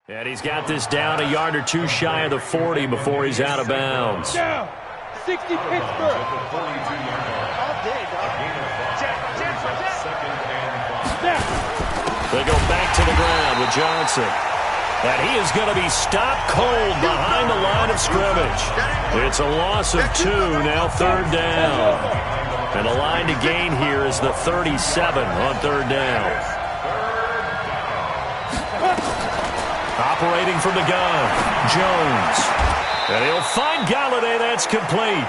And he's got this down a yard or two shy of the 40 before he's out of bounds. Down. 60 Pittsburgh. They go back to the ground with Johnson. And he is going to be stopped cold behind the line of scrimmage. It's a loss of 2, now third down. And the line to gain here is the 37 on third down. Operating from the gun, Jones. And he'll find Galladay. That's complete.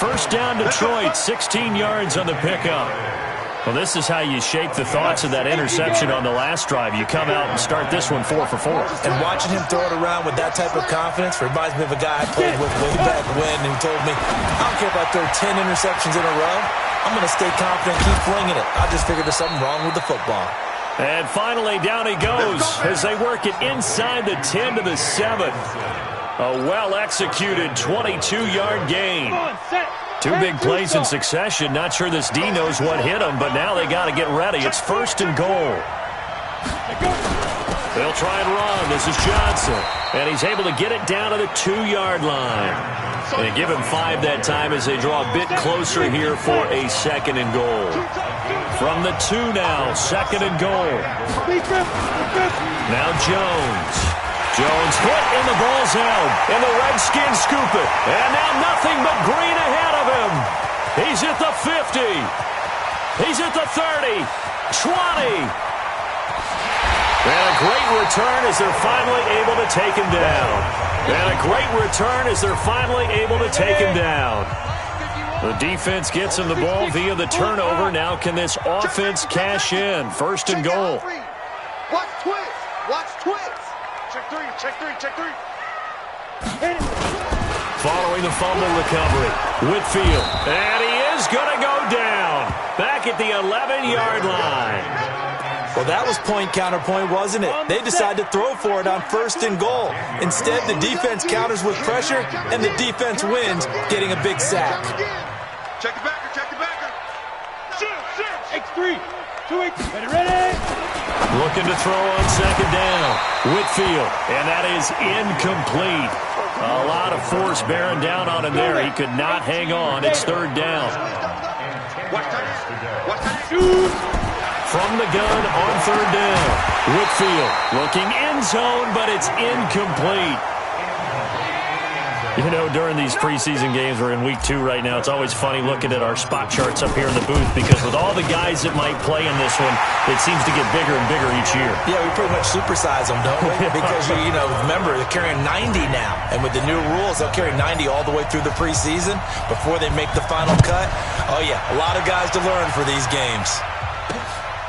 First down, Detroit, 16 yards on the pickup. Well, this is how you shape the thoughts of that interception on the last drive. You come out and start this one 4 for 4. And watching him throw it around with that type of confidence reminds me of a guy I played with way back when who told me, I don't care if I throw 10 interceptions in a row. I'm going to stay confident and keep flinging it. I just figured there's something wrong with the football. And finally, down he goes as they work it inside the 10 to the 7. A well-executed 22-yard gain. 2 big plays in succession. Not sure this D knows what hit him, but now they got to get ready. It's first and goal. They'll try and run. This is Johnson. And he's able to get it down to the 2-yard line. And give him 5 that time as they draw a bit closer here for a second and goal. From the 2 now, second and goal. Now Jones. Jones hit and the ball's out. And the Redskins scoop it. And now nothing but green ahead of him. He's at the 50. He's at the 30. 20. And a great return as they're finally able to take him down. And a great return as they're finally able to take him down. The defense gets him the ball via the turnover. Now can this offense cash in? First and goal. Watch twist. Watch twist. Check 3. Check 3. Check 3. Following the fumble recovery, Whitfield. And he is going to go down. Back at the 11-yard line. Well, that was point-counterpoint, wasn't it? They decided to throw for it on first and goal. Instead, the defense counters with pressure, and the defense wins, getting a big sack. Check the backer, check the backer. X3, 2X, ready? Looking to throw on second down. Whitfield, and that is incomplete. A lot of force bearing down on him there. He could not hang on. It's third down. Shoot! From the gun on third down. Whitfield looking end zone, but it's incomplete. You know, during these preseason games, we're in week 2 right now, it's always funny looking at our spot charts up here in the booth because with all the guys that might play in this one, it seems to get bigger and bigger each year. Yeah, we pretty much supersize them, don't we? Because, you know, remember, they're carrying 90 now. And with the new rules, they'll carry 90 all the way through the preseason before they make the final cut. Oh, yeah, a lot of guys to learn for these games.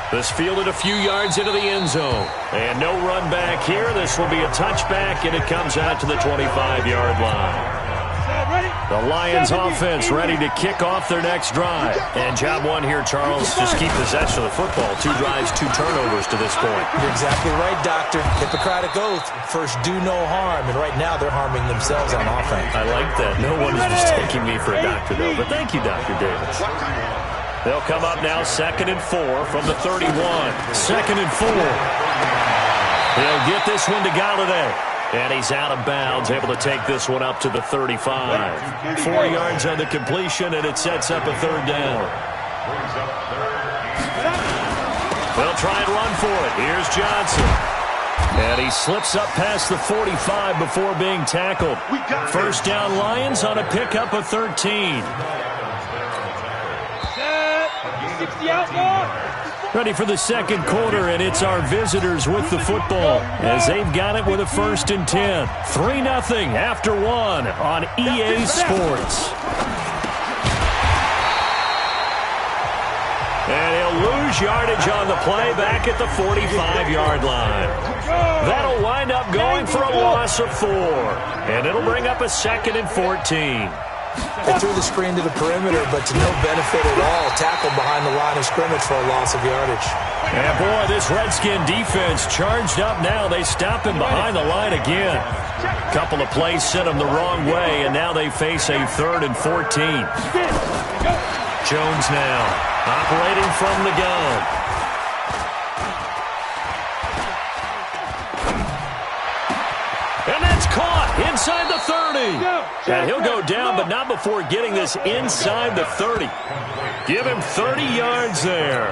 This fielded a few yards into the end zone. And no run back here. This will be a touchback, and it comes out to the 25-yard line. The Lions offense ready to kick off their next drive. And job one here, Charles, just keep possession of the football. 2 drives, 2 turnovers to this point. You're exactly right, Doctor. Hippocratic oath. First, do no harm. And right now, they're harming themselves on offense. I like that. No one is mistaking me for a doctor, though. But thank you, Dr. Davis. They'll come up now, 2nd and 4 from the 31. 2nd and 4. They'll get this one to Galladay. And he's out of bounds, able to take this one up to the 35. 4 yards on the completion, and it sets up a third down. They'll try and run for it. Here's Johnson. And he slips up past the 45 before being tackled. First down, Lions on a pickup of 13. 60 out now. Ready for the second quarter, and it's our visitors with the football as they've got it with a 1st and 10. 3-0 after 1 on EA Sports. And he'll lose yardage on the play back at the 45-yard line. That'll wind up going for a loss of 4. And it'll bring up a 2nd and 14. They threw the screen to the perimeter, but to no benefit at all. Tackled behind the line of scrimmage for a loss of yardage. And boy, this Redskin defense charged up now. They stop him behind the line again. Couple of plays sent them the wrong way, and now they face a 3rd and 14. Jones now operating from the gun. inside the 30. And he'll go down, but not before getting this inside the 30. Give him 30 yards there.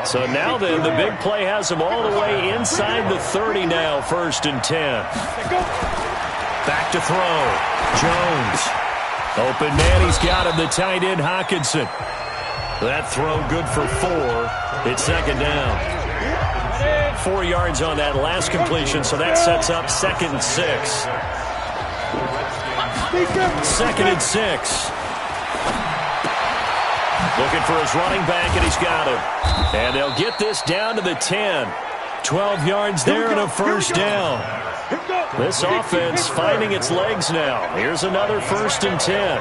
So now then, the big play has him all the way inside the 30 now, 1st and 10. Back to throw. Jones. Open man, he's got him, the tight end, Hockenson. That throw good for 4. It's 2nd down. 4 yards on that last completion, so that sets up 2nd and 6. 2nd and 6. Looking for his running back, and he's got him. And they'll get this down to the 10. 12 yards there and a 1st down. This offense finding its legs now. Here's another 1st and 10.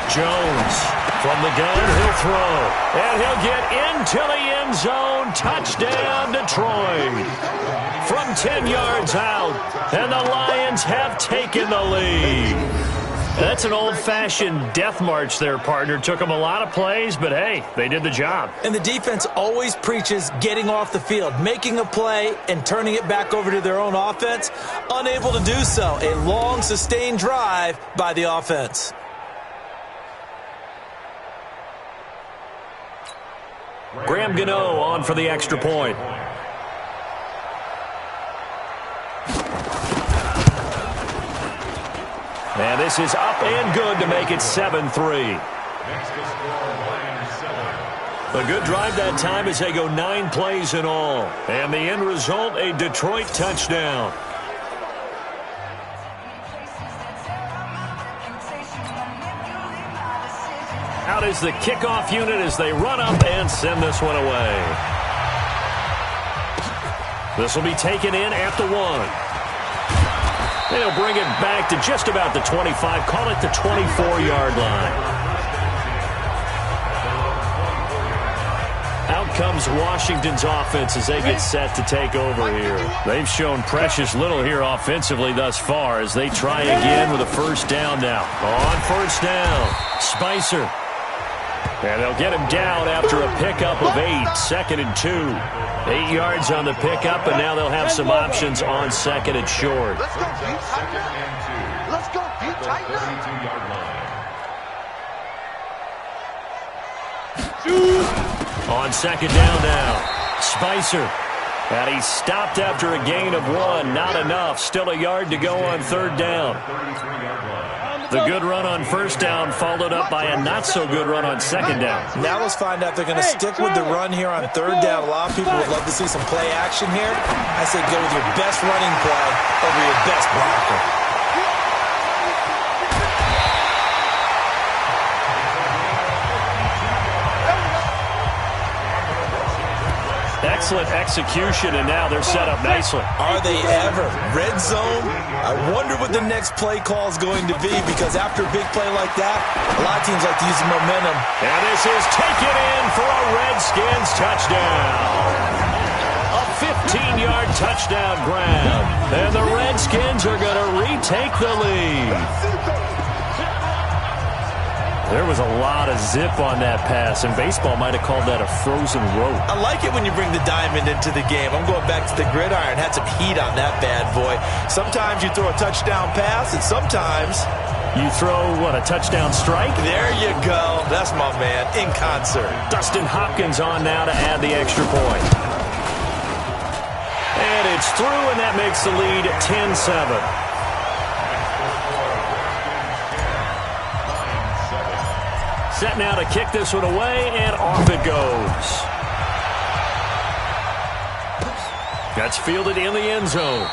Jones from the gun, he'll throw. And he'll get into the end zone. Touchdown, Detroit. From 10 yards out. And the Lions have taken the lead. That's an old-fashioned death march there, partner. Took them a lot of plays, but hey, they did the job. And the defense always preaches getting off the field, making a play, and turning it back over to their own offense. Unable to do so. A long, sustained drive by the offense. Graham Gano on for the extra point. And this is up and good to make it 7-3. A good drive that time as they go 9 plays in all. And the end result, a Detroit touchdown. Out is the kickoff unit as they run up and send this one away. This will be taken in at the 1. They'll bring it back to just about the 25. Call it the 24-yard line. Out comes Washington's offense as they get set to take over here. They've shown precious little here offensively thus far as they try again with a 1st down now. On 1st down, Spicer. And they'll get him down after a pickup of 8, 2nd and 2. 8 yards on the pickup, and now they'll have some options on 2nd and short. Let's go, deep tight. Let's go, deep tight. On 2nd down now, Spicer. And he stopped after a gain of 1. Not enough. Still a yard to go on 3rd down. The good run on 1st down followed up by a not-so-good run on 2nd down. Now let's find out if they're going to stick with the run here on 3rd down. A lot of people would love to see some play action here. I say go with your best running play over your best blocker. Excellent execution, and now they're set up nicely. Are they ever? Red zone? I wonder what the next play call is going to be, because after a big play like that, a lot of teams like to use the momentum. And this is taken in for a Redskins touchdown. A 15-yard touchdown grab. And the Redskins are going to retake the lead. There was a lot of zip on that pass, and baseball might have called that a frozen rope. I like it when you bring the diamond into the game. I'm going back to the gridiron. Had some heat on that bad boy. Sometimes you throw a touchdown pass, and sometimes you throw, what, a touchdown strike? There you go. That's my man, in concert. Dustin Hopkins on now to add the extra point. And it's through, and that makes the lead 10-7. Set now to kick this one away, and off it goes. That's fielded in the end zone.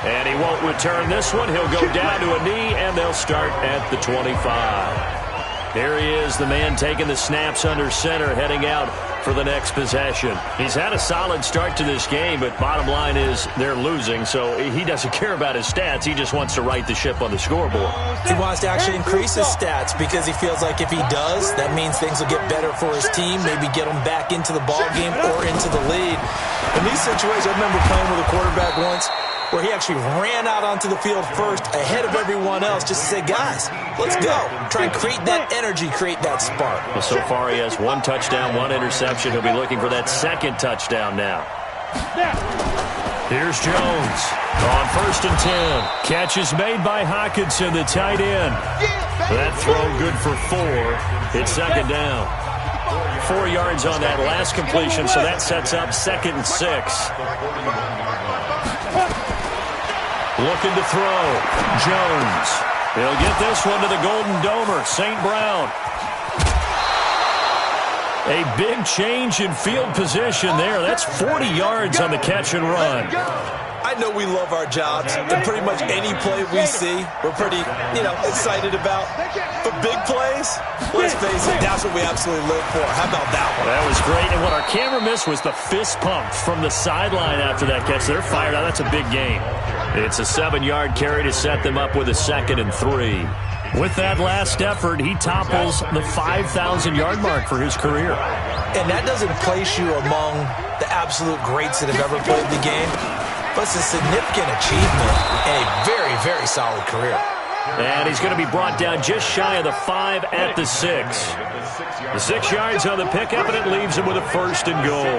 And he won't return this one. He'll go down to a knee, and they'll start at the 25. Here he is, the man taking the snaps under center, heading out for the next possession. He's had a solid start to this game, but bottom line is they're losing, so he doesn't care about his stats. He just wants to right the ship on the scoreboard. He wants to actually increase his stats because he feels like if he does, that means things will get better for his team, maybe get him back into the ball game or into the lead. In these situations, I remember playing with a quarterback once where he actually ran out onto the field first ahead of everyone else just to say, guys, let's go. Try and create that energy, create that spark. Well, so far he has 1 touchdown, 1 interception. He'll be looking for that 2nd touchdown now. Here's Jones on 1st and 10. Catch is made by Hockenson, the tight end. That throw good for 4. It's 2nd down. 4 yards on that last completion, so that sets up 2nd and 6. Looking to throw. Jones. He'll get this one to the Golden Domer, St. Brown. A big change in field position there. That's 40 yards on the catch and run. I know we love our jobs, and pretty much any play we see, we're pretty, excited about. But big plays, let's face it, that's what we absolutely live for. How about that one? That was great, and what our camera missed was the fist pump from the sideline after that catch. They're fired out. That's a big game. It's a 7-yard carry to set them up with a 2nd and 3. With that last effort, he topples the 5,000-yard mark for his career. And that doesn't place you among the absolute greats that have ever played the game, but it's a significant achievement and a very, very solid career. And he's going to be brought down just shy of the 5 at the 6. The 6 yards on the pickup, and it leaves him with a 1st and goal.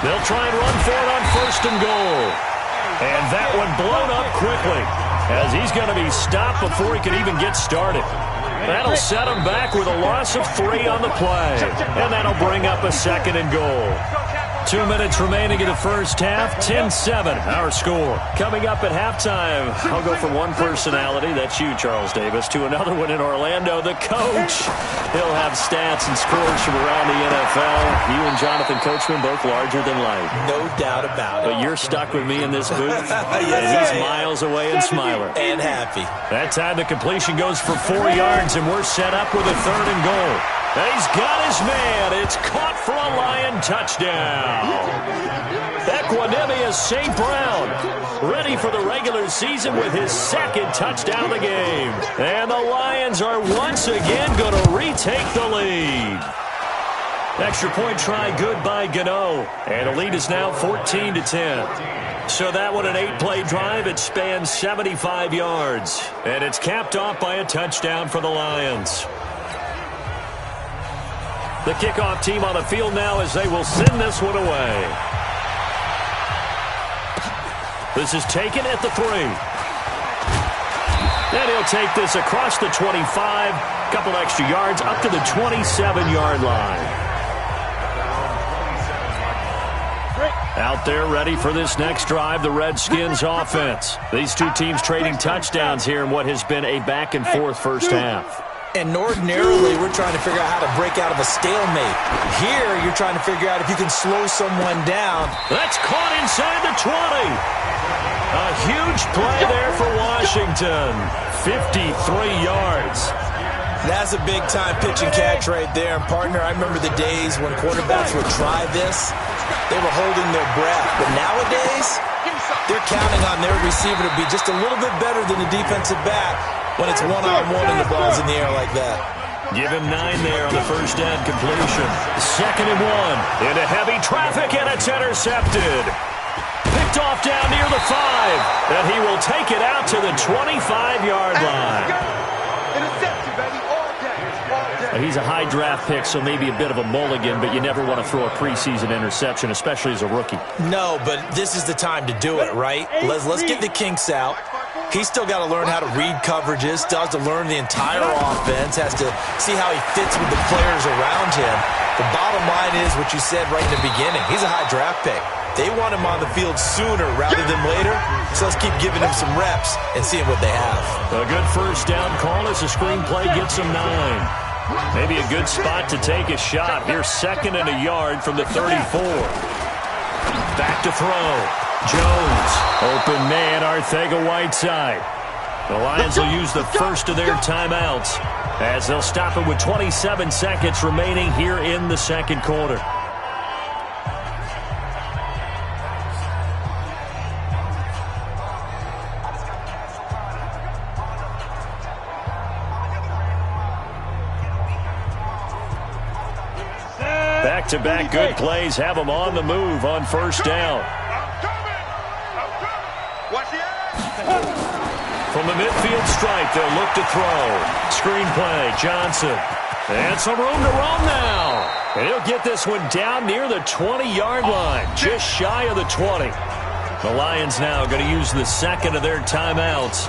They'll try and run for it on 1st and goal. And that one blown up quickly as he's going to be stopped before he can even get started. That'll set him back with a loss of 3 on the play. And that'll bring up a 2nd and goal. 2 minutes remaining in the first half. 10-7, our score. Coming up at halftime, I'll go from one personality, that's you, Charles Davis, to another one in Orlando, the coach. He'll have stats and scores from around the NFL. You and Jonathan Coachman, both larger than life. No doubt about it. But you're stuck with me in this booth, and he's miles away and smiling. And happy. That time the completion goes for 4 yards, and we're set up with a 3rd and goal. He's got his man. It's caught for a Lion touchdown. Equanimous St. Brown, ready for the regular season with his 2nd touchdown of the game. And the Lions are once again going to retake the lead. Extra point try good by Gano. And the lead is now 14-10. So that one, an 8-play drive. It spans 75 yards. And it's capped off by a touchdown for the Lions. The kickoff team on the field now as they will send this one away. This is taken at the 3. And he'll take this across the 25. Couple extra yards up to the 27-yard line. Out there ready for this next drive, the Redskins offense. These two teams trading touchdowns here in what has been a back-and-forth first half. And ordinarily, we're trying to figure out how to break out of a stalemate. Here, you're trying to figure out if you can slow someone down. That's caught inside the 20. A huge play there for Washington. 53 yards. That's a big-time pitch and catch right there. And, partner, I remember the days when quarterbacks would try this. They were holding their breath. But nowadays, they're counting on their receiver to be just a little bit better than the defensive back when it's one-on-one and the ball's in the air like that. Give him 9 there on the first down completion. 2nd and 1. Into heavy traffic, and it's intercepted. Picked off down near the 5. And he will take it out to the 25-yard line. Intercepted, baby, all day. He's a high draft pick, so maybe a bit of a mulligan, but you never want to throw a preseason interception, especially as a rookie. No, but this is the time to do it, right? Let's get the kinks out. He's still got to learn how to read coverages, still has to learn the entire offense, has to see how he fits with the players around him. The bottom line is what you said right in the beginning. He's a high draft pick. They want him on the field sooner rather than later, so let's keep giving him some reps and seeing what they have. A good first down call as the screenplay gets him 9. Maybe a good spot to take a shot. Here's 2nd and a yard from the 34. Back to throw. Jones, open man, Arcega-Whiteside. The Lions will use the first of their timeouts as they'll stop it with 27 seconds remaining here in the second quarter. Back-to-back good plays have them on the move on first down. From the midfield stripe, they'll look to throw. Screenplay, Johnson. And some room to roam now. And he'll get this one down near the 20-yard line, just shy of the 20. The Lions now going to use the second of their timeouts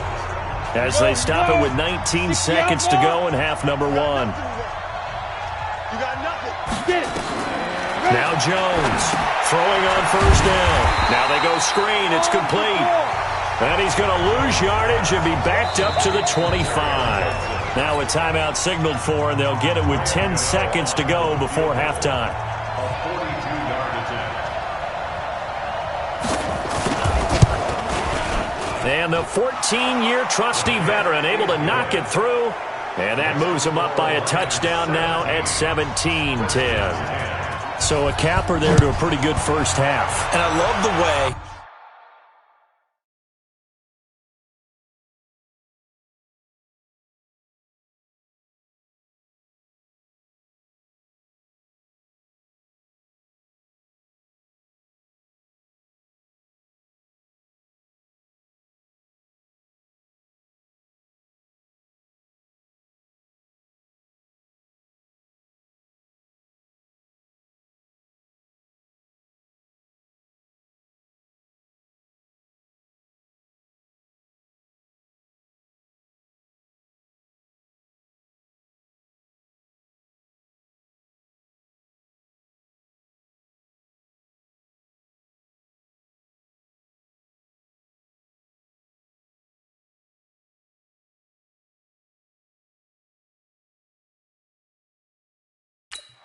as they stop it with 19 seconds to go in half number one. You got nothing. Now Jones throwing on first down. Now they go screen. It's complete. And he's going to lose yardage and be backed up to the 25. Now a timeout signaled for, and they'll get it with 10 seconds to go before halftime. And the 14-year trusty veteran able to knock it through. And that moves him up by a touchdown now at 17-10. So a capper there to a pretty good first half. And I love the way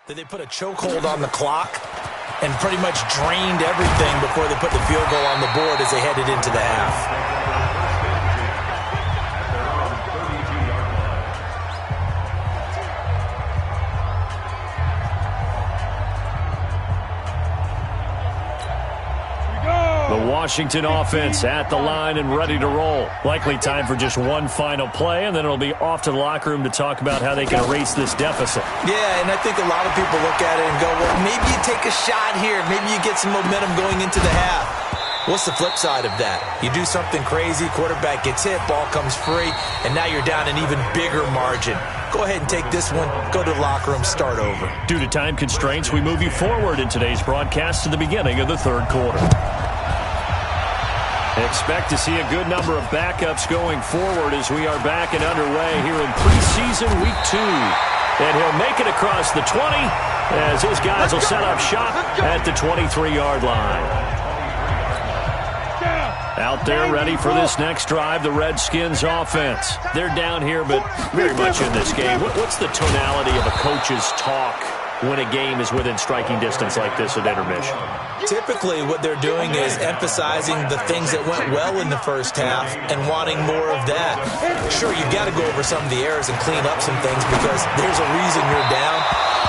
that they put a chokehold on the clock and pretty much drained everything before they put the field goal on the board as they headed into the half. Washington offense at the line and ready to roll. Likely time for just one final play, and then it'll be off to the locker room to talk about how they can erase this deficit. Yeah, and I think a lot of people look at it and go, well, maybe you take a shot here. Maybe you get some momentum going into the half. What's the flip side of that? You do something crazy, quarterback gets hit, ball comes free, and now you're down an even bigger margin. Go ahead and take this one, go to the locker room, start over. Due to time constraints, we move you forward in today's broadcast to the beginning of the third quarter. Expect to see a good number of backups going forward as we are back and underway here in preseason week 2. And he'll make it across the 20 as his guys will set up shop at the 23-yard line. Out there ready for this next drive, the Redskins offense. They're down here, but very much in this game. What's the tonality of a coach's talk when a game is within striking distance like this at intermission? Typically, what they're doing is emphasizing the things that went well in the first half and wanting more of that. Sure, you've got to go over some of the errors and clean up some things because there's a reason you're down.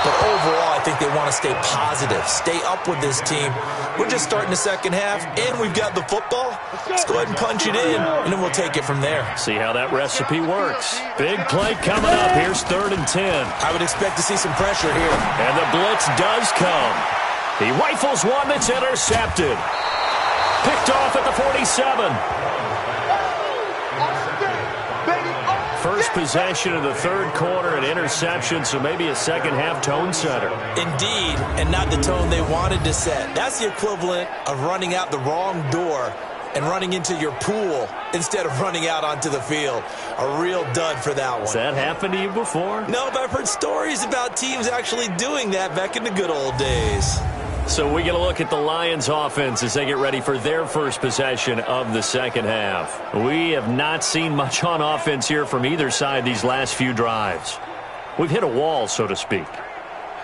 But overall, I think they want to stay positive, stay up with this team. We're just starting the second half, and we've got the football. Let's go ahead and punch it in, and then we'll take it from there. See how that recipe works. Big play coming up. Here's 3rd and 10. I would expect to see some pressure here. And the blitz does come. He rifles one that's intercepted. Picked off at the 47. First possession of the third quarter, an interception, so maybe a second-half tone setter. Indeed, and not the tone they wanted to set. That's the equivalent of running out the wrong door and running into your pool instead of running out onto the field. A real dud for that one. Has that happened to you before? No, but I've heard stories about teams actually doing that back in the good old days. So we get a look at the Lions offense as they get ready for their first possession of the second half. We have not seen much on offense here from either side these last few drives. We've hit a wall, so to speak.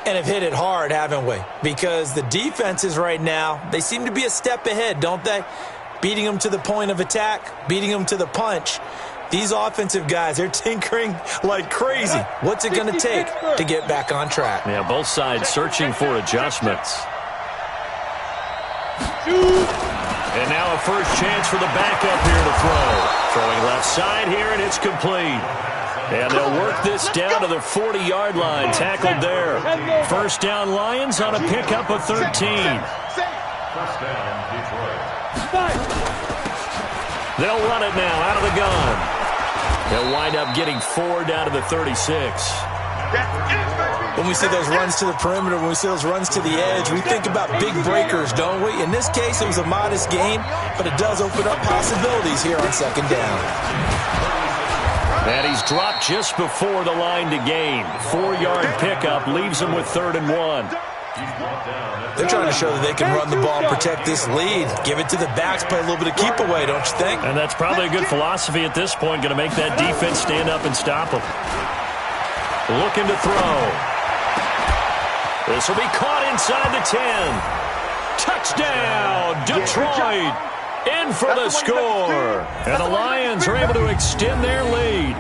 And have hit it hard, haven't we? Because the defenses right now, they seem to be a step ahead, don't they? Beating them to the point of attack, beating them to the punch. These offensive guys, they're tinkering like crazy. What's it going to take to get back on track? Yeah, both sides searching for adjustments. And now a first chance for the backup here to throw. Throwing left side here, and it's complete. And they'll work this down to the 40-yard line. Tackled there. First down Lions on a pickup of 13. First down, Detroit. They'll run it now out of the gun. They'll wind up getting 4 down to the 36. When we see those runs to the perimeter, when we see those runs to the edge, we think about big breakers, don't we? In this case, it was a modest gain, but it does open up possibilities here on second down. And he's dropped just before the line to gain. 4-yard pickup leaves him with 3rd and 1. They're trying to show that they can run the ball and protect this lead. Give it to the backs, play a little bit of keep away, don't you think? And that's probably a good philosophy at this point, going to make that defense stand up and stop them. Looking to throw. This will be caught inside the 10. Touchdown, Detroit. In for the score. And the Lions are able to extend their lead.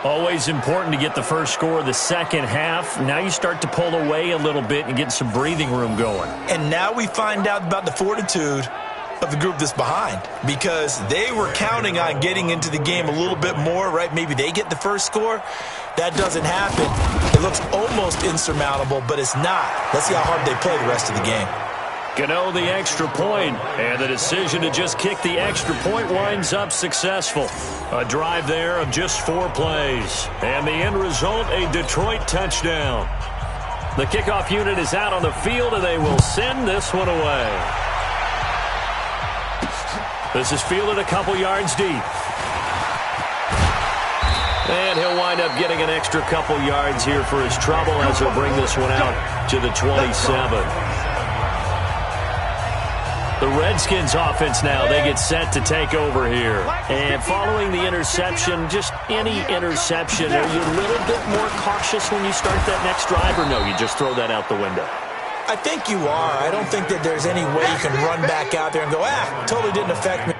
Always important to get the first score of the second half. Now you start to pull away a little bit and get some breathing room going. And now we find out about the fortitude of the group that's behind, because they were counting on getting into the game a little bit more, right? Maybe they get the first score. That doesn't happen. It looks almost insurmountable, but it's not. Let's see how hard they play the rest of the game. Gano the extra point, and the decision to just kick the extra point winds up successful. A drive there of just 4 plays, and the end result, a Detroit touchdown. The kickoff unit is out on the field, and they will send this one away. This is fielded a couple yards deep. And he'll wind up getting an extra couple yards here for his trouble as he'll bring this one out to the 27. The Redskins offense now, they get set to take over here. And following the interception, just any interception, are you a little bit more cautious when you start that next drive, or no, you just throw that out the window? I think you are. I don't think that there's any way you can run back out there and go, totally didn't affect me.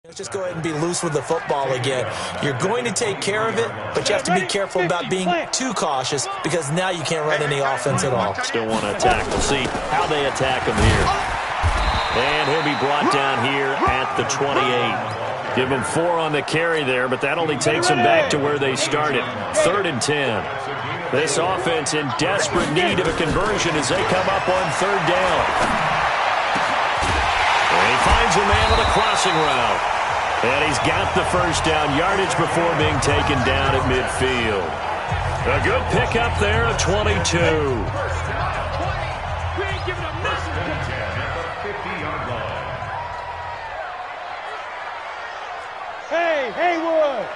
Let's just go ahead and be loose with the football again. You're going to take care of it, but you have to be careful about being too cautious, because now you can't run any offense at all. Still want to attack. We'll see how they attack him here. And he'll be brought down here at the 28. Give him 4 on the carry there, but that only takes them back to where they started. 3rd and 10. This offense in desperate need of a conversion as they come up on 3rd down. And he finds a man on the crossing route. And he's got the first down yardage before being taken down at midfield. A good pickup there of 22. We ain't giving up nothing. Hey, Haywood.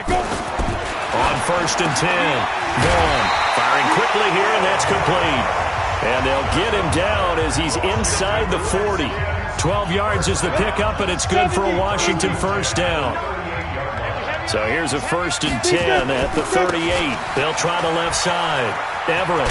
Go. On 1st and 10. Vaughn firing quickly here, and that's complete. And they'll get him down as he's inside the 40. 12 yards is the pickup, and it's good for a Washington first down. So here's a 1st and 10 at the 38. They'll try the left side. Everett.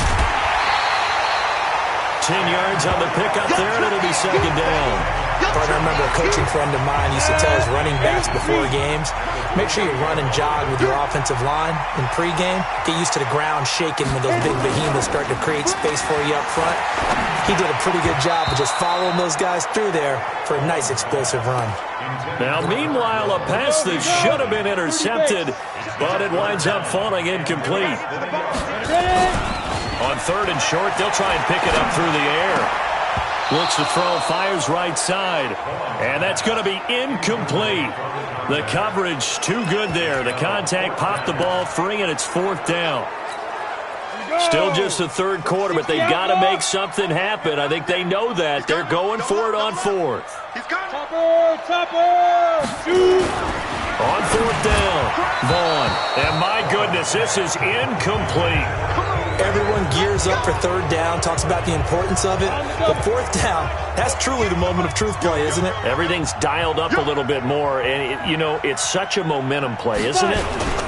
10 yards on the pickup there, and it'll be 2nd down. I remember a coaching friend of mine used to tell his running backs before games, make sure you run and jog with your offensive line in pregame. Get used to the ground shaking when those big behemoths start to create space for you up front. He did a pretty good job of just following those guys through there for a nice explosive run. Now, meanwhile, a pass that should have been intercepted, but it winds up falling incomplete. On 3rd and short, they'll try and pick it up through the air. Looks to throw, fires right side, and that's going to be incomplete. The coverage too good there. The contact popped the ball free, and it's 4th down. Still just the 3rd quarter, but they've got to make something happen. I think they know that. They're going for it on 4th. Topper, shoot. On 4th down, Vaughn. And my goodness, this is incomplete. Everyone gears up for 3rd down, talks about the importance of it. But 4th down, that's truly the moment of truth play, isn't it? Everything's dialed up a little bit more, and, it's such a momentum play, isn't it?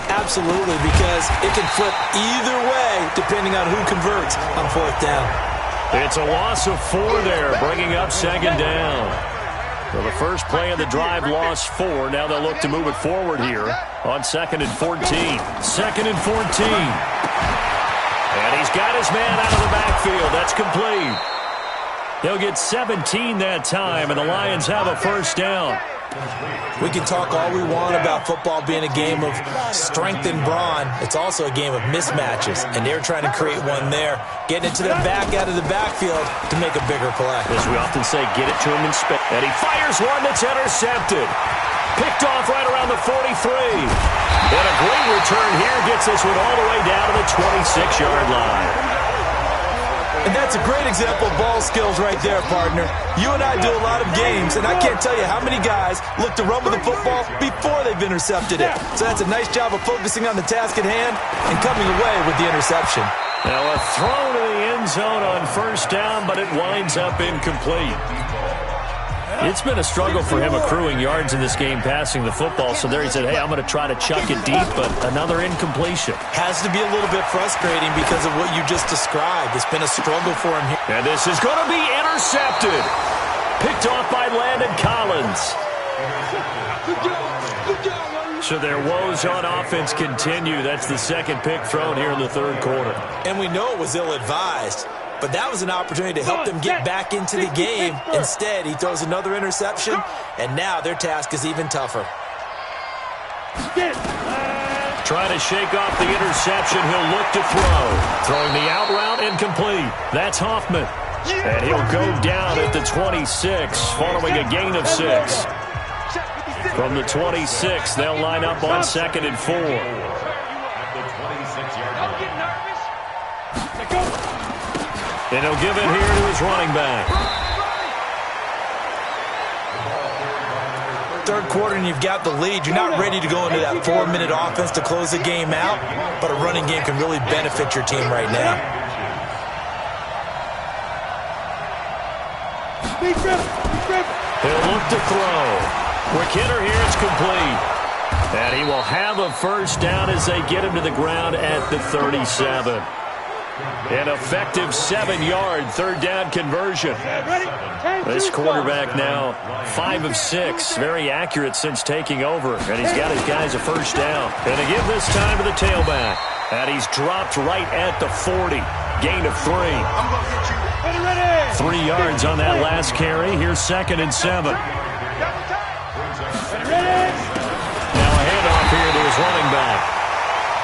Absolutely, because it can flip either way depending on who converts on 4th down. It's a loss of 4 there, bringing up 2nd down. So the first play of the drive lost 4. Now they'll look to move it forward here on 2nd and 14. 2nd and 14. And he's got his man out of the backfield. That's complete. They'll get 17 that time, and the Lions have a first down. We can talk all we want about football being a game of strength and brawn. It's also a game of mismatches, and they're trying to create one there, getting it to the back out of the backfield to make a bigger play. As we often say, get it to him in space. And he fires one that's intercepted. Picked off right around the 43. And a great return here gets this one all the way down to the 26-yard line. And that's a great example of ball skills right there, partner. You and I do a lot of games, and I can't tell you how many guys look to run with the football before they've intercepted it. So that's a nice job of focusing on the task at hand and coming away with the interception. Now a throw to the end zone on first down, but it winds up incomplete. It's been a struggle for him accruing yards in this game passing the football, so there he said, hey, I'm going to try to chuck it deep, but another incompletion. Has to be a little bit frustrating because of what you just described. It's been a struggle for him here. And this is going to be intercepted. Picked off by Landon Collins. So their woes on offense continue. That's the 2nd pick thrown here in the 3rd quarter. And we know it was ill-advised. But that was an opportunity to help them get back into the game. Instead, he throws another interception, and now their task is even tougher. Trying to shake off the interception. He'll look to throw. Throwing the out route incomplete. That's Hoffman. And he'll go down at the 26, following a gain of 6. From the 26, they'll line up on 2nd and 4. And he'll give it here to his running back. 3rd quarter and you've got the lead. You're not ready to go into that 4-minute offense to close the game out, but a running game can really benefit your team right now. He'll look to throw. Quick hitter here, it's complete. And he will have a first down as they get him to the ground at the 37. An effective 7-yard 3rd down conversion. This quarterback now 5 of 6. Very accurate since taking over. And he's got his guys a first down. And they give this time to the tailback. And he's dropped right at the 40. Gain of 3. 3 yards on that last carry. Here's 2nd and 7. Now a handoff here to his running back.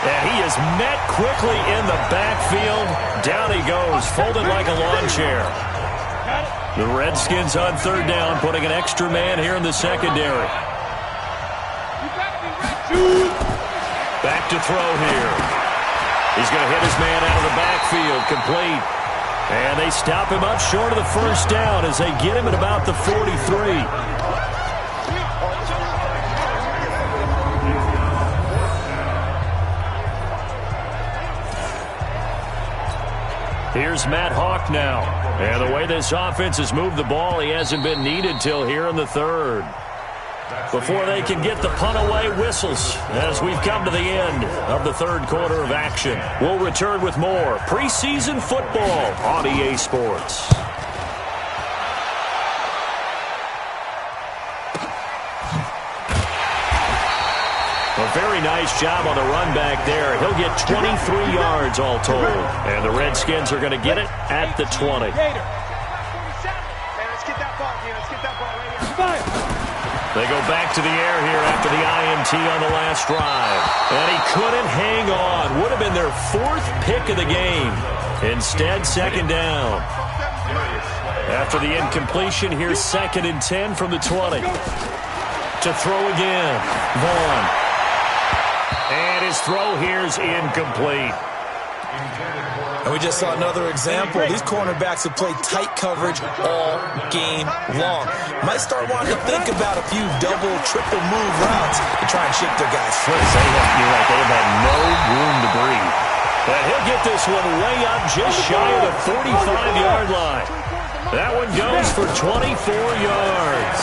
And he is met quickly in the backfield. Down he goes, folded like a lawn chair. The Redskins on third down, putting an extra man here in the secondary. Back to throw here. He's going to hit his man out of the backfield, complete. And they stop him up short of the first down as they get him at about the 43. Here's Matt Hawk now. And the way this offense has moved the ball, he hasn't been needed till here in the third. Before they can get the punt away, whistles as we've come to the end of the third quarter of action. We'll return with more preseason football on EA Sports. A very nice job on the run back there. He'll get 23 yards all told. And the Redskins are going to get it at the 20. They go back to the air here after the INT on the last drive. And he couldn't hang on. Would have been their fourth pick of the game. Instead, second down. After the incompletion, here's 2nd and 10 from the 20. To throw again. Vaughn. And his throw here's incomplete. And we just saw another example. These cornerbacks have played tight coverage all game long. Might start wanting to think about a few double, triple move routes to try and shake their guys free. You're right, they have had no room to breathe. And he'll get this one way up just shy of the 45-yard line. That one goes for 24 yards.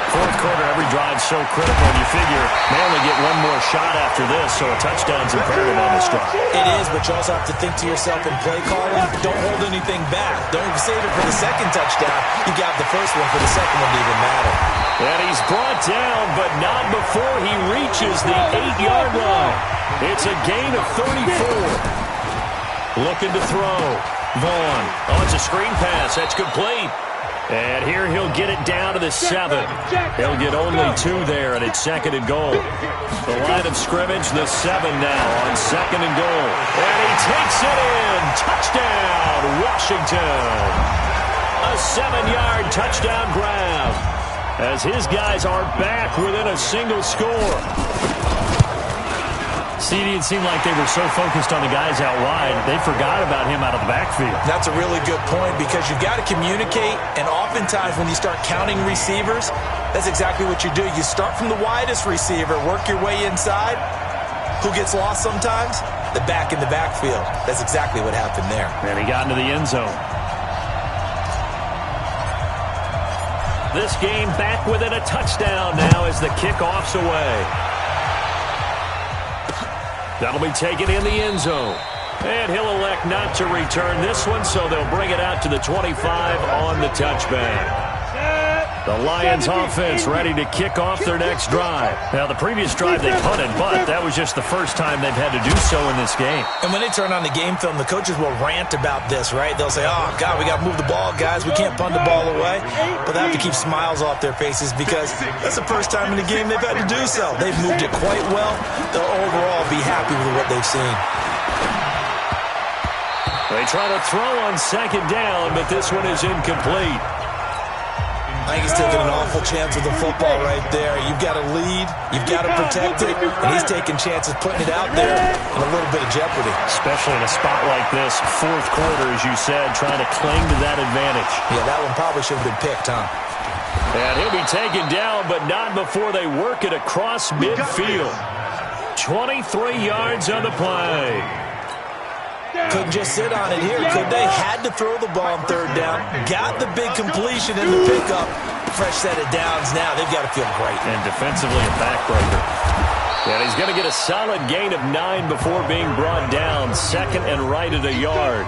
Fourth quarter, every drive's so critical, and you figure they only get one more shot after this, so a touchdown's imperative on this drive. It is, but you also have to think to yourself in play calling, don't hold anything back. Don't save it for the second touchdown. You got the first one for the second one to even matter. And he's brought down, but not before he reaches the 8-yard line. It's a gain of 34. Looking to throw. Vaughn. Oh, it's a screen pass. That's complete. And here he'll get it down to the 7. He'll get only 2 there, and it's 2nd and goal. The line of scrimmage, the 7 now on 2nd and goal. And he takes it in. Touchdown, Washington. A 7-yard touchdown grab as his guys are back within a single score. CD, it seemed like they were so focused on the guys out wide, they forgot about him out of the backfield. That's a really good point because you've got to communicate, and oftentimes when you start counting receivers, that's exactly what you do. You start from the widest receiver, work your way inside. Who gets lost sometimes? The back in the backfield. That's exactly what happened there. And he got into the end zone. This game back within a touchdown now as the kickoff's away. That'll be taken in the end zone. And he'll elect not to return this one, so they'll bring it out to the 25 on the touchback. The Lions offense ready to kick off their next drive. Now, the previous drive they punted, but that was just the first time they've had to do so in this game. And when they turn on the game film, the coaches will rant about this, right? They'll say, oh, God, we got to move the ball, guys. We can't punt the ball away. But they have to keep smiles off their faces because that's the first time in the game they've had to do so. They've moved it quite well. They'll overall be happy with what they've seen. They try to throw on 2nd down, but this one is incomplete. I think he's taking an awful chance with the football right there. You've got to lead, you've got to protect it, and he's taking chances putting it out there in a little bit of jeopardy. Especially in a spot like this, fourth quarter, as you said, trying to cling to that advantage. Yeah, that one probably should have been picked, huh? And he'll be taken down, but not before they work it across midfield. 23 yards on the play. Couldn't just sit on it here, could they? Had to throw the ball on 3rd down. Got the big completion in the pickup. Fresh set of downs now. They've got to feel great. And defensively a backbreaker. And he's going to get a solid gain of 9 before being brought down. 2nd and right at a yard.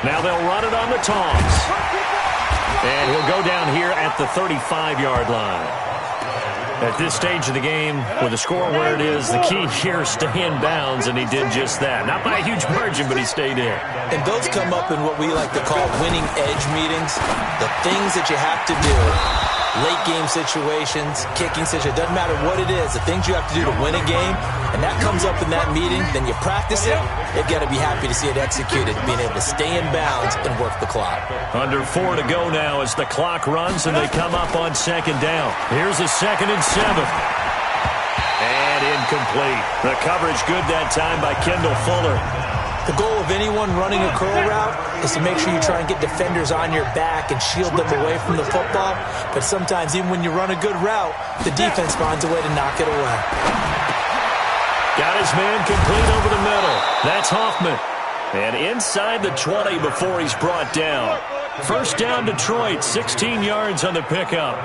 Now they'll run it on the Tongs. And he'll go down here at the 35-yard line. At this stage of the game, with the score where it is, the key here is stay in bounds, and he did just that. Not by a huge margin, but he stayed in. And those come up in what we like to call winning edge meetings. The things that you have to do late game situations, kicking situations. It doesn't matter what it is. The things you have to do to win a game, and that comes up in that meeting, then you practice it. They've got to be happy to see it executed, being able to stay in bounds and work the clock. Under 4 to go now as the clock runs and they come up on second down. Here's a 2nd and 7. And incomplete. The coverage good that time by Kendall Fuller. The goal of anyone running a curl route is to make sure you try and get defenders on your back and shield them away from the football. But sometimes even when you run a good route, the defense finds a way to knock it away. Got his man complete over the middle. That's Hoffman. And inside the 20 before he's brought down. First down Detroit, 16 yards on the pickup.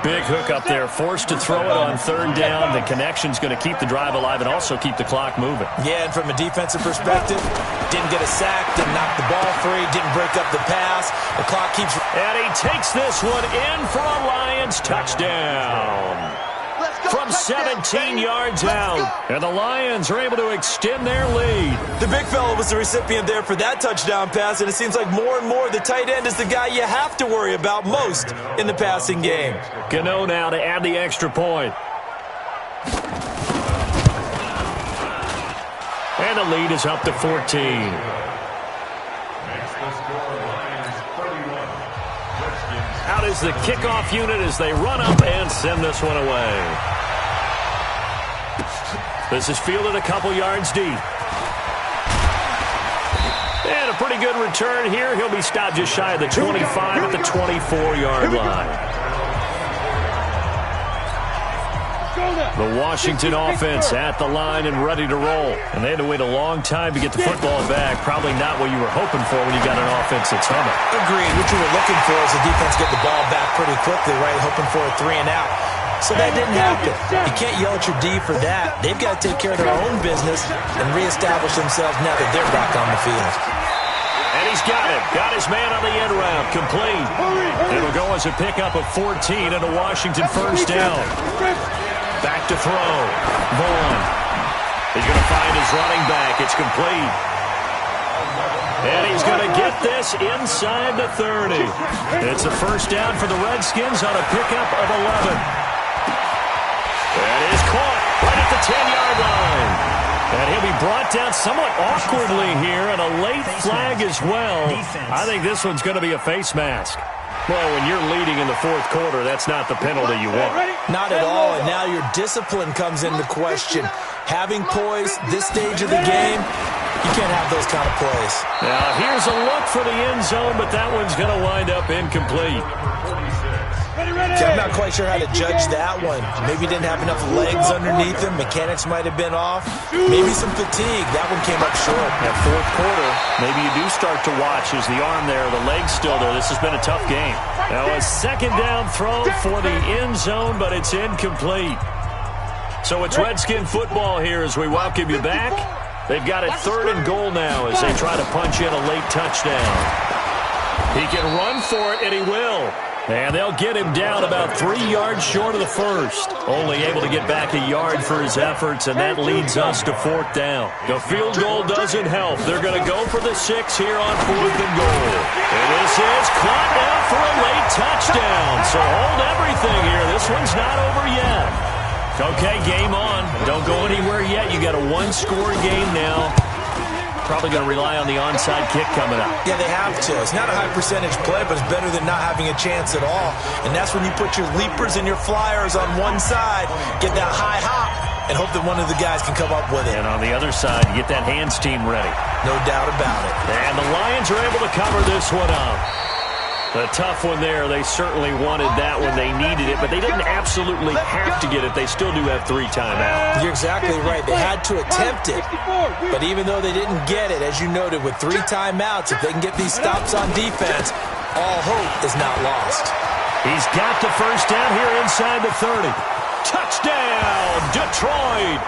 Big hook up there, forced to throw it on 3rd down. The connection's going to keep the drive alive and also keep the clock moving. Yeah, and from a defensive perspective, didn't get a sack, didn't knock the ball free, didn't break up the pass. The clock keeps... And he takes this one in for a Lions touchdown. From 17 yards out. And the Lions are able to extend their lead. The big fella was the recipient there for that touchdown pass, and it seems like more and more the tight end is the guy you have to worry about most in the passing game. Gano now to add the extra point. And the lead is up to 14. Out is the kickoff unit as they run up and send this one away. This is fielded a couple yards deep. And a pretty good return here. He'll be stopped just shy of the 25 at the 24-yard line. The Washington offense at the line and ready to roll. And they had to wait a long time to get the football back. Probably not what you were hoping for when you got an offense that's humming. Agreed. What you were looking for is the defense get the ball back pretty quickly, right? Hoping for a 3 and out. So that didn't happen. You can't yell at your D for that. They've got to take care of their own business and reestablish themselves now that they're back on the field. And he's got it. Got his man on the end route. Complete. It'll go as a pickup of 14 and a Washington first down. Back to throw. Vaughn. He's going to find his running back. It's complete. And he's going to get this inside the 30. It's a first down for the Redskins on a pickup of 11. That is caught right at the 10-yard line. And he'll be brought down somewhat awkwardly here, and a late flag as well. I think this one's going to be a face mask. Well, when you're leading in the 4th quarter, that's not the penalty you want. Not at all, and now your discipline comes into question. Having poise this stage of the game, you can't have those kind of plays. Now, here's a look for the end zone, but that one's going to wind up incomplete. Okay, I'm not quite sure how to judge that one. Maybe didn't have enough legs underneath him. Mechanics might have been off. Maybe some fatigue. That one came up short. That 4th quarter, maybe you do start to watch as the arm there, the leg's still there. This has been a tough game. Now a 2nd down throw for the end zone, but it's incomplete. So it's Redskin football here as we welcome you back. They've got it 3rd and goal now as they try to punch in a late touchdown. He can run for it, and he will. And they'll get him down about 3 yards short of the first. Only able to get back a yard for his efforts, and that leads us to 4th down. The field goal doesn't help. They're going to go for the 6 here on 4th and goal. And this is caught now for a late touchdown. So hold everything here. This one's not over yet. Okay, game on. Don't go anywhere yet. You got a 1-score game now. Probably going to rely on the onside kick coming up. Yeah, they have to. It's not a high percentage play, but it's better than not having a chance at all. And that's when you put your leapers and your flyers on one side, get that high hop, and hope that one of the guys can come up with it. And on the other side, you get that hands team ready. No doubt about it. And the Lions are able to cover this one up. A tough one there. They certainly wanted that when they needed it, but they didn't absolutely have to get it. They still do have 3 timeouts. You're exactly right. They had to attempt it. But even though they didn't get it, as you noted, with 3 timeouts, if they can get these stops on defense, all hope is not lost. He's got the first down here inside the 30. Touchdown, Detroit.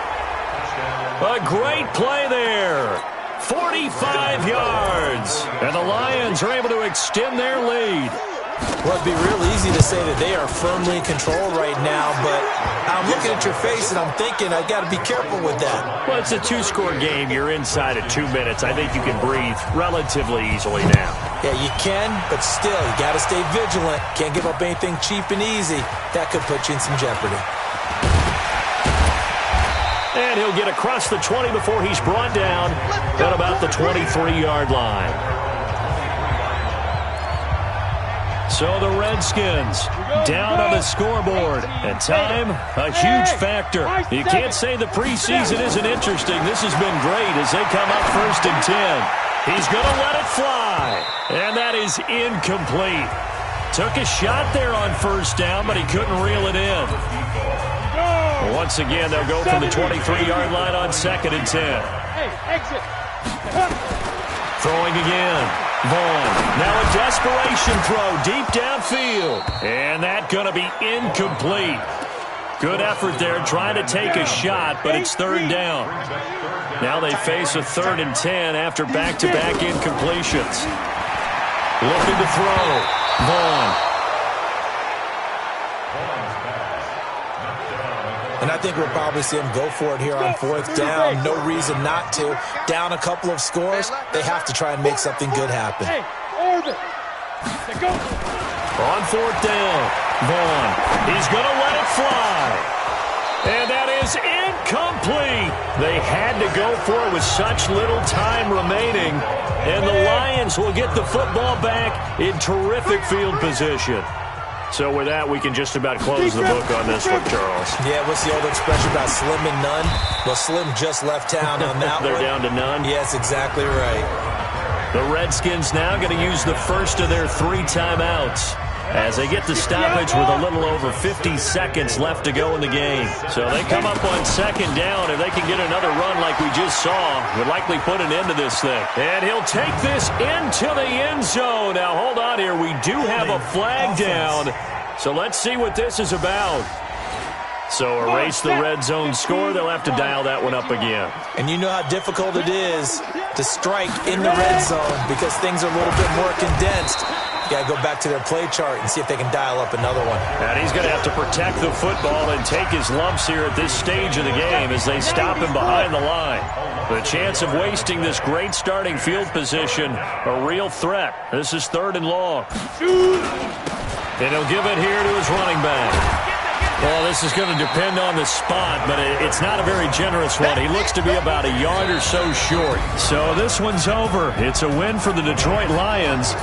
A great play there. 45 yards. And the Lions are able to extend their lead. Well, it'd be real easy to say that they are firmly in control right now, but I'm looking at your face and I'm thinking I got to be careful with that. Well, it's a 2-score game. You're inside of 2 minutes. I think you can breathe relatively easily now. Yeah, you can, but still, you got to stay vigilant. Can't give up anything cheap and easy. That could put you in some jeopardy. And he'll get across the 20 before he's brought down at about the 23-yard line. So the Redskins down on the scoreboard. And time, a huge factor. You can't say the preseason isn't interesting. This has been great as they come up 1st and 10. He's going to let it fly. And that is incomplete. Took a shot there on 1st down, but he couldn't reel it in. Once again, they'll go from the 23-yard line on 2nd and 10. Hey, exit. Throwing again. Vaughn. Now a desperation throw deep downfield. And that going to be incomplete. Good effort there trying to take a shot, but it's 3rd down. Now they face a 3rd and 10 after back-to-back incompletions. Looking to throw. Vaughn. And I think we'll probably see him go for it here on 4th down. No reason not to. Down a couple of scores, they have to try and make something good happen. Hey, orbit. Go. On 4th down, Vaughn. He's going to let it fly. And that is incomplete. They had to go for it with such little time remaining. And the Lions will get the football back in terrific field position. So with that, we can just about close the book on this one, Charles. Yeah, what's the old expression about slim and none? Well, Slim just left town on that They're one. down to none? Yes, exactly right. The Redskins now going to use the first of their 3 timeouts as they get the stoppage with a little over 50 seconds left to go in the game. So they come up on 2nd down. If they can get another run like we just saw, would likely put an end to this thing. And he'll take this into the end zone. Now, hold on here. We do have a flag down. So let's see what this is about. So erase the red zone score. They'll have to dial that one up again. And you know how difficult it is to strike in the red zone because things are a little bit more condensed. You got to go back to their play chart and see if they can dial up another one. And he's going to have to protect the football and take his lumps here at this stage of the game as they stop him behind the line. The chance of wasting this great starting field position, a real threat. This is 3rd and long. And he'll give it here to his running back. Well, this is going to depend on the spot, but it's not a very generous one. He looks to be about a yard or so short. So this one's over. It's a win for the Detroit Lions.